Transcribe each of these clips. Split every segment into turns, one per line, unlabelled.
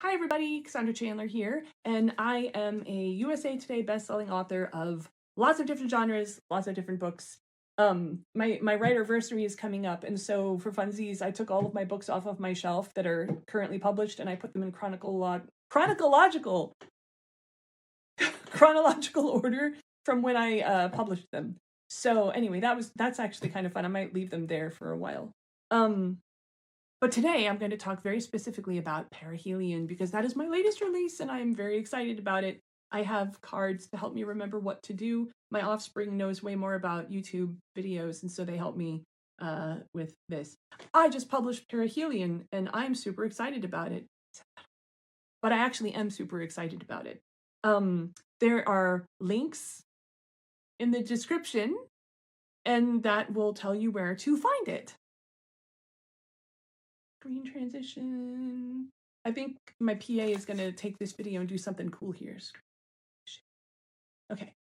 Hi everybody, Cassandra Chandler here, and I am a USA Today bestselling author of lots of different genres, lots of different books. My writer-versary is coming up, and so for funsies, I took all of my books off of my shelf that are currently published, and I put them in chronological order from when I published them. So anyway, that's actually kind of fun. I might leave them there for a while. But today I'm going to talk very specifically about Perihelion because that is my latest release and I'm very excited about it. I have cards to help me remember what to do. My offspring knows way more about YouTube videos, and so they help me with this. I just published Perihelion and I'm super excited about it. But I actually am super excited about it. There are links in the description and that will tell you where to find it. Screen transition. I think my PA is going to take this video and do something cool here. Okay.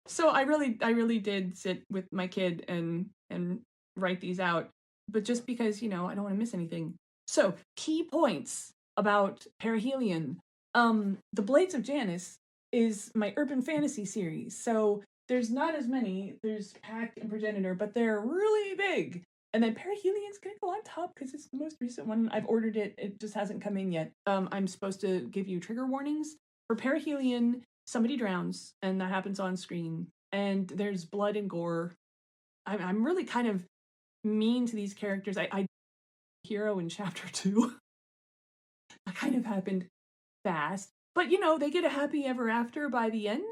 So I really did sit with my kid and write these out, but just because, I don't want to miss anything. So, key points about Perihelion. The Blades of Janus is my urban fantasy series. So, there's not as many. There's Pact and Progenitor, but they're really big. And then Perihelion's gonna go on top because it's the most recent one. I've ordered it. It just hasn't come in yet. I'm supposed to give you trigger warnings. For Perihelion, somebody drowns, and that happens on screen. And there's blood and gore. I'm really kind of mean to these characters. I hero in chapter 2. That kind of happened fast. But, they get a happy ever after by the end.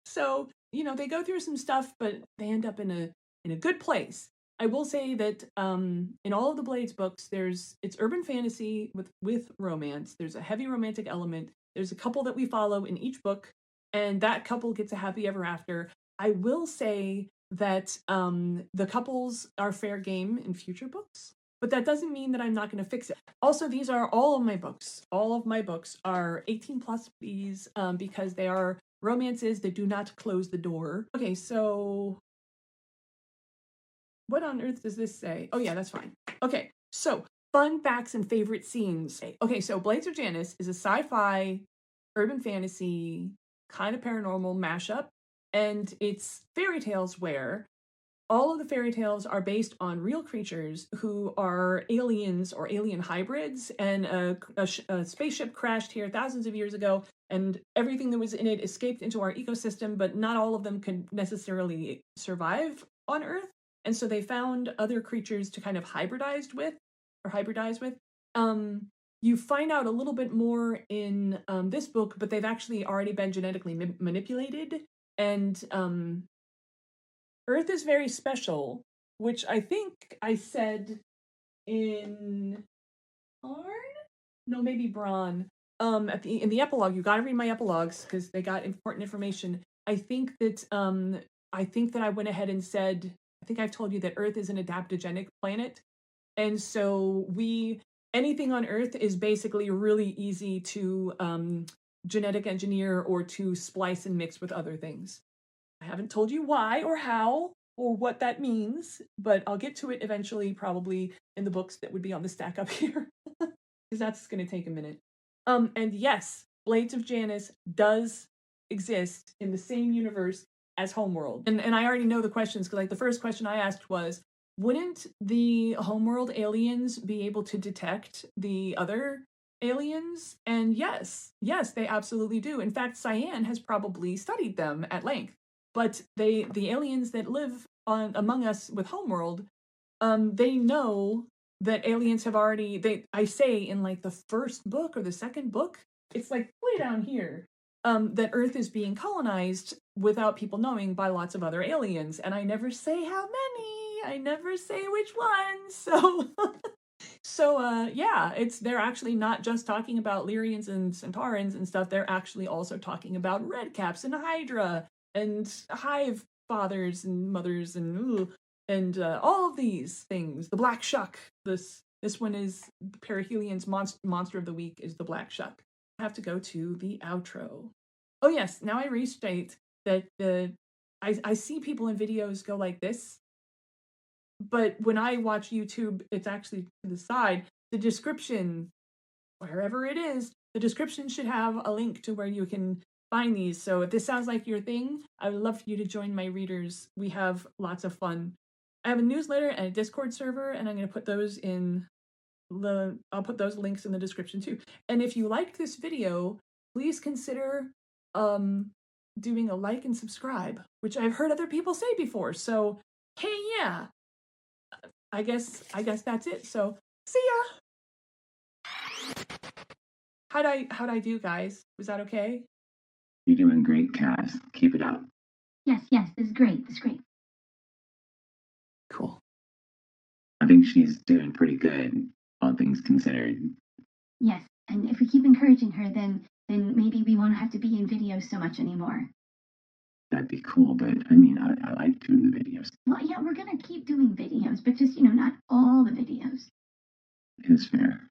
So, they go through some stuff, but they end up in a good place. I will say that in all of the Blades books, it's urban fantasy with romance. There's a heavy romantic element. There's a couple that we follow in each book, and that couple gets a happy ever after. I will say that the couples are fair game in future books, but that doesn't mean that I'm not going to fix it. Also, these are all of my books. All of my books are 18 plus, please, because they are romances that do not close the door. Okay, so what on earth does this say? Oh yeah, that's fine. Okay, so fun facts and favorite scenes. Okay, so Blades of Janus is a sci-fi, urban fantasy, kind of paranormal mashup, and it's fairy tales where all of the fairy tales are based on real creatures who are aliens or alien hybrids, and a spaceship crashed here thousands of years ago, and everything that was in it escaped into our ecosystem, but not all of them can necessarily survive on Earth. And so they found other creatures to kind of hybridize with. You find out a little bit more in this book, but they've actually already been genetically manipulated. And Earth is very special, which I think I said in Arn? No, maybe Braun. In the epilogue, you gotta read my epilogues because they got important information. I think that I went ahead and said, I think I've told you that Earth is an adaptogenic planet. And so anything on Earth is basically really easy to genetic engineer or to splice and mix with other things. I haven't told you why or how or what that means, but I'll get to it eventually, probably in the books that would be on the stack up here, because that's going to take a minute. And yes, Blades of Janus does exist in the same universe as Homeworld. And I already know the questions, because the first question I asked was, wouldn't the Homeworld aliens be able to detect the other aliens? And yes, they absolutely do. In fact, Cyan has probably studied them at length. But the aliens that live among us with Homeworld, they know that aliens have already, I say in the first book or the second book, it's way down here, that Earth is being colonized without people knowing by lots of other aliens. And I never say how many, I never say which ones. So yeah, they're actually not just talking about Lyrians and Centaurans and stuff, they're actually also talking about Redcaps and Hydra and hive fathers and mothers and all of these things. The Black Shuck. This one is Perihelion's monster of the week is the Black Shuck. I have to go to the outro. Oh yes, now I restate that I see people in videos go like this, but when I watch YouTube, it's actually to the side. The description, wherever it is, the description should have a link to where you can find these. So if this sounds like your thing, I would love for you to join my readers. We have lots of fun. I have a newsletter and a Discord server, and I'm going to put those in I'll put those links in the description too. And if you liked this video, please consider doing a like and subscribe, which I've heard other people say before. So, hey, yeah. I guess that's it. So, see ya. How'd I do, guys? Was that okay?
You're doing great, Cass. Keep it up.
Yes, this is great. This is great.
Cool.
I think she's doing pretty good, all things considered.
Yes, and if we keep encouraging her, then maybe we won't have to be in videos so much anymore.
That'd be cool, but I mean, I like doing the videos.
Well, yeah, we're gonna keep doing videos, but just, not all the videos.
It's fair.